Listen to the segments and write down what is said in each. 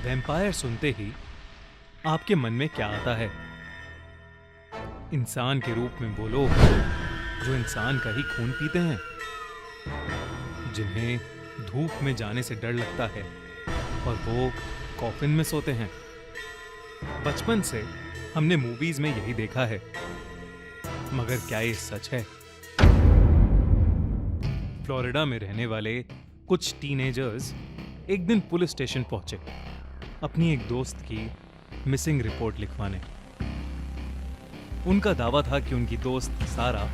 Vampire सुनते ही आपके मन में क्या आता है? इंसान के रूप में वो लोग जो इंसान का ही खून पीते हैं, जिन्हें धूप में जाने से डर लगता है और वो कॉफिन में सोते हैं। बचपन से हमने मूवीज में यही देखा है, मगर क्या ये सच है? फ्लोरिडा में रहने वाले कुछ टीनेजर्स एक दिन पुलिस स्टेशन पहुंचे अपनी एक दोस्त की मिसिंग रिपोर्ट लिखवाने। उनका दावा था कि उनकी दोस्त सारा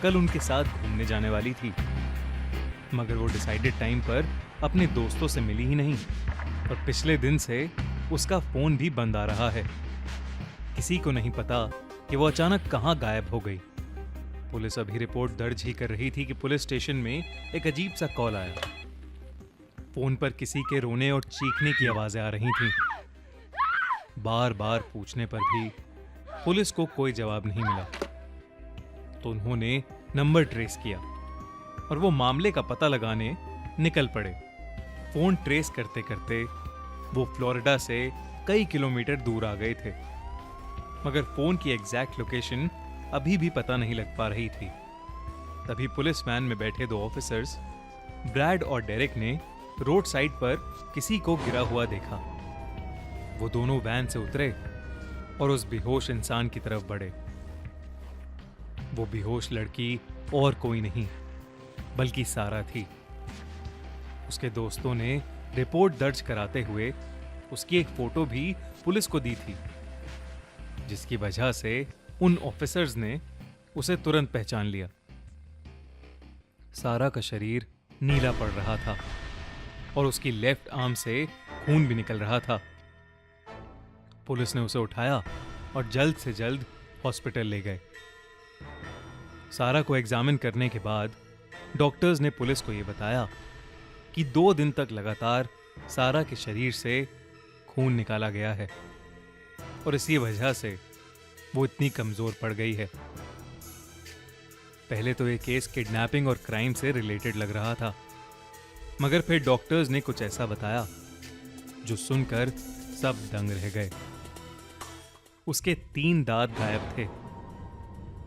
कल उनके साथ घूमने जाने वाली थी, मगर वो डिसाइडेड टाइम पर अपने दोस्तों से मिली ही नहीं और पिछले दिन से उसका फोन भी बंद आ रहा है। किसी को नहीं पता कि वो अचानक कहां गायब हो गई। पुलिस अभी रिपोर्ट दर्ज ही कर रही थी कि पुलिस स्टेशन में एक अजीब सा कॉल आया। फोन पर किसी के रोने और चीखने की आवाजें आ रही थीं। बार बार पूछने पर भी पुलिस को कोई जवाब नहीं मिला, तो उन्होंने नंबर ट्रेस किया और वो मामले का पता लगाने निकल पड़े। फोन ट्रेस करते करते वो फ्लोरिडा से कई किलोमीटर दूर आ गए थे, मगर फोन की एग्जैक्ट लोकेशन अभी भी पता नहीं लग पा रही थी। तभी पुलिस वैन में बैठे दो ऑफिसर्स ब्रैड और डेरेक ने रोड साइड पर किसी को गिरा हुआ देखा। वो दोनों वैन से उतरे और उस बेहोश इंसान की तरफ बढ़े। वो बेहोश लड़की और कोई नहीं बल्कि सारा थी। उसके दोस्तों ने रिपोर्ट दर्ज कराते हुए उसकी एक फोटो भी पुलिस को दी थी, जिसकी वजह से उन ऑफिसर्स ने उसे तुरंत पहचान लिया। सारा का शरीर नीला पड़ रहा था और उसकी लेफ्ट आर्म से खून भी निकल रहा था। पुलिस ने उसे उठाया और जल्द से जल्द हॉस्पिटल ले गए। सारा को एग्जामिन करने के बाद डॉक्टर्स ने पुलिस को यह बताया कि 2 दिन तक लगातार सारा के शरीर से खून निकाला गया है और इसी वजह से वो इतनी कमजोर पड़ गई है। पहले तो ये केस किडनैपिंग और क्राइम से रिलेटेड लग रहा था, मगर फिर डॉक्टर्स ने कुछ ऐसा बताया जो सुनकर सब दंग रह गए। उसके 3 दांत गायब थे,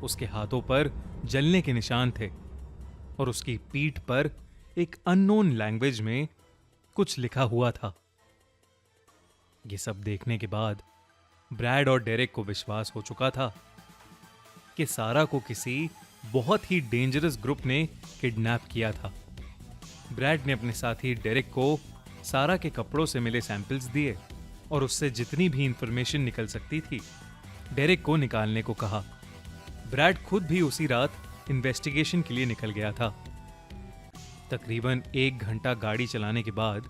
उसके हाथों पर जलने के निशान थे और उसकी पीठ पर एक अननोन लैंग्वेज में कुछ लिखा हुआ था। ये सब देखने के बाद ब्रैड और डेरेक को विश्वास हो चुका था कि सारा को किसी बहुत ही डेंजरस ग्रुप ने किडनैप किया था। ब्रैड ने अपने साथी डेरेक को सारा के कपड़ों से मिले सैंपल्स दिए और उससे जितनी भी इंफॉर्मेशन निकल सकती थी डेरेक को निकालने को कहा। ब्रैड खुद भी उसी रात इन्वेस्टिगेशन के लिए निकल गया था। तकरीबन 1 घंटा गाड़ी चलाने के बाद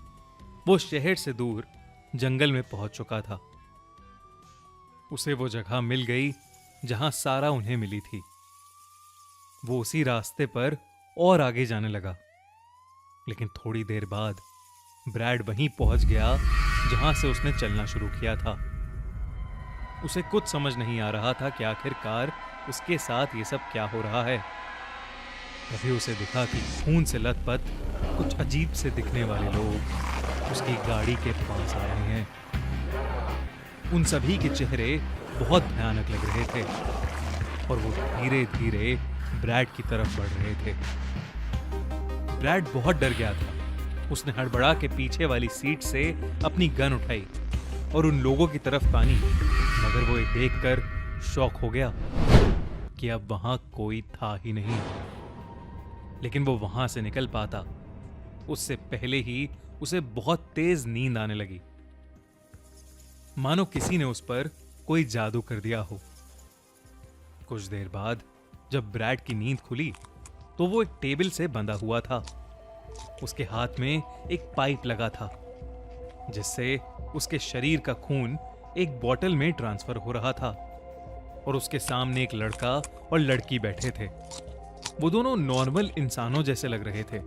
वो शहर से दूर जंगल में पहुंच चुका था। उसे वो जगह मिल गई जहां सारा उन्हें मिली थी। वो उसी रास्ते पर और आगे जाने लगा, लेकिन थोड़ी देर बाद ब्रैड वहीं पहुंच गया जहां से उसने चलना शुरू किया था। उसे कुछ समझ नहीं आ रहा था कि आखिरकार उसके साथ ये सब क्या हो रहा है। तभी उसे दिखा कि खून से लथपथ कुछ अजीब से दिखने वाले लोग उसकी गाड़ी के पास आ रहे हैं। उन सभी के चेहरे बहुत भयानक लग रहे थे और वो धीरे धीरे ब्रैड की तरफ बढ़ रहे थे। ब्रैड बहुत डर गया था। उसने हड़बड़ा के पीछे वाली सीट से अपनी गन उठाई और उन लोगों की तरफ तानी, मगर वो ये देखकर शॉक हो गया कि अब वहां कोई था ही नहीं। लेकिन वो वहां से निकल पाता उससे पहले ही उसे बहुत तेज नींद आने लगी, मानो किसी ने उस पर कोई जादू कर दिया हो। कुछ देर बाद जब ब्रैड की नींद खुली तो वो एक टेबल से बंधा हुआ था। उसके हाथ में एक पाइप लगा था जिससे उसके शरीर का खून एक बोतल में ट्रांसफर हो रहा था और उसके सामने एक लड़का और लड़की बैठे थे। वो दोनों नॉर्मल इंसानों जैसे लग रहे थे।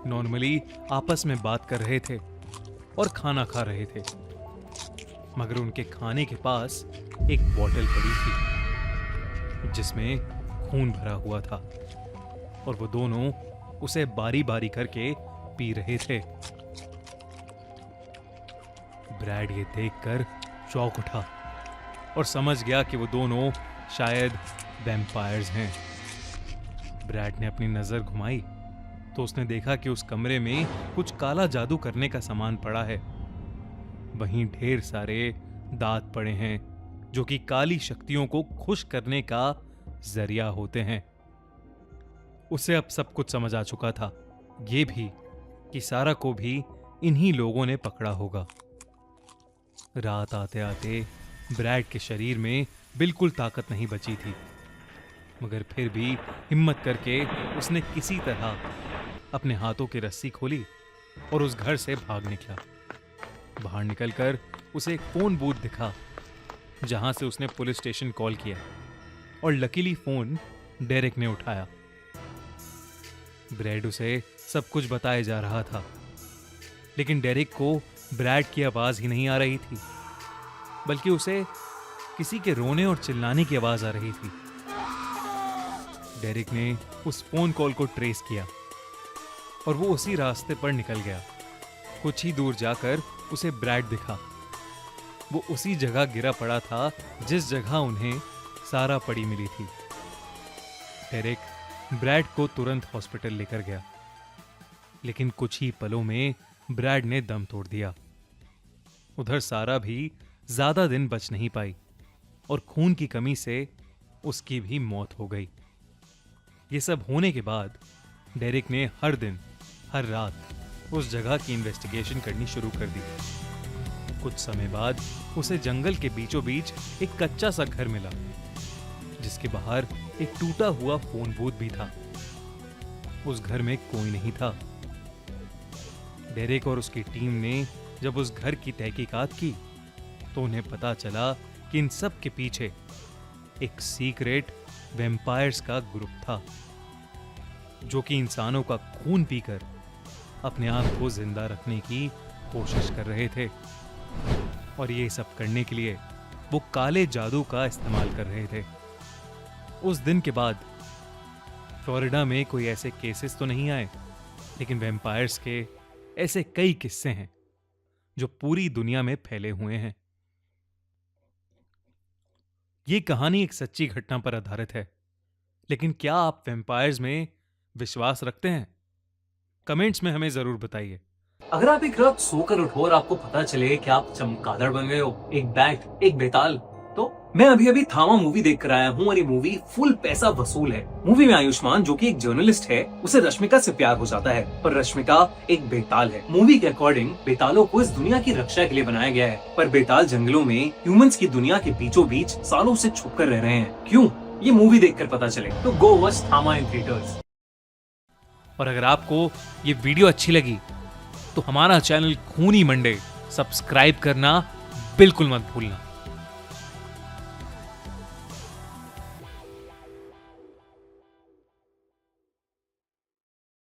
नॉर्मली आपस में बात कर रहे थे और खाना खा रहे थे, मगर उनके खाने के पास एक बोतल पड़ी थी जिसमें खून भरा हुआ था और वो दोनों उसे बारी बारी करके पी रहे थे। ब्रैड ये देखकर चौंक उठा और समझ गया कि वो दोनों शायद वैम्पायर्स हैं। ब्रैड ने अपनी नजर घुमाई तो उसने देखा कि उस कमरे में कुछ काला जादू करने का सामान पड़ा है। वहीं ढेर सारे दांत पड़े हैं जो कि काली शक्तियों को खुश करने का जरिया होते हैं। उसे अब सब कुछ समझ आ चुका था, ये भी कि सारा को भी इन्हीं लोगों ने पकड़ा होगा। रात आते आते ब्रैड के शरीर में बिल्कुल ताकत नहीं बची थी, मगर फिर भी हिम्मत करके उसने किसी तरह अपने हाथों की रस्सी खोली और उस घर से भाग निकला। बाहर निकलकर उसे एक फोन बूथ दिखा जहां से उसने पुलिस स्टेशन कॉल किया और लकीली फोन डेरेक ने उठाया। ब्रैड उसे सब कुछ बताया जा रहा था, लेकिन डेरेक को ब्रैड की आवाज ही नहीं आ रही थी, बल्कि उसे किसी के रोने और चिल्लाने की आवाज आ रही थी। डेरेक ने उस फोन कॉल को ट्रेस किया और वो उसी रास्ते पर निकल गया। कुछ ही दूर जाकर उसे ब्रैड दिखा। वो उसी जगह गिरा पड़ा था जिस जगह उन्हें सारा पड़ी मिली थी। डेरेक ब्रैड को तुरंत हॉस्पिटल लेकर गया, लेकिन कुछ ही पलों में ब्रैड ने दम तोड़ दिया। उधर सारा भी ज्यादा दिन बच नहीं पाई और खून की कमी से उसकी भी मौत हो गई। ये सब होने के बाद डेरेक ने हर दिन हर रात उस जगह की इन्वेस्टिगेशन करनी शुरू कर दी। कुछ समय बाद उसे जंगल के बीचों बीच एक कच्चा सा घर मिला, जिसके बाहर एक टूटा हुआ फोन बूथ भी था। उस घर में कोई नहीं था। डेरेक और उसकी टीम ने जब उस घर की तहकीकात की तो उन्हें पता चला कि इन सब के पीछे एक सीक्रेट वैम्पायर्स का ग्रुप था, जो कि इंसानों का खून पीकर अपने आप को जिंदा रखने की कोशिश कर रहे थे। और ये सब करने के लिए वो काले जादू का इस्तेमाल कर रहे थे। उस दिन के बाद फ्लोरिडा में कोई ऐसे केसेस तो नहीं आए, लेकिन वैम्पायर्स के ऐसे कई किस्से हैं जो पूरी दुनिया में फैले हुए हैं। ये कहानी एक सच्ची घटना पर आधारित है, लेकिन क्या आप वैम्पायर्स में विश्वास रखते हैं? कमेंट्स में हमें जरूर बताइए। अगर आप एक रात सोकर उठो और आपको पता चले कि आप चमगादड़ बन गए हो, एक बैट, एक बेताल, तो मैं अभी थामा मूवी देख कर आया हूँ और ये मूवी फुल पैसा वसूल है। मूवी में आयुष्मान, जो कि एक जर्नलिस्ट है, उसे रश्मिका से प्यार हो जाता है, पर रश्मिका एक बेताल है। मूवी के अकॉर्डिंग बेतालों को इस दुनिया की रक्षा के लिए बनाया गया है, पर बेताल जंगलों में ह्यूमंस की दुनिया के बीचों बीच सालों से छुप कर रह रहे हैं। क्यों? ये मूवी देख कर पता चले। तो गो वॉच थामा इन थिएटर्स। और अगर आपको ये वीडियो अच्छी लगी तो हमारा चैनल खूनी मंडे सब्सक्राइब करना बिल्कुल मत भूलना।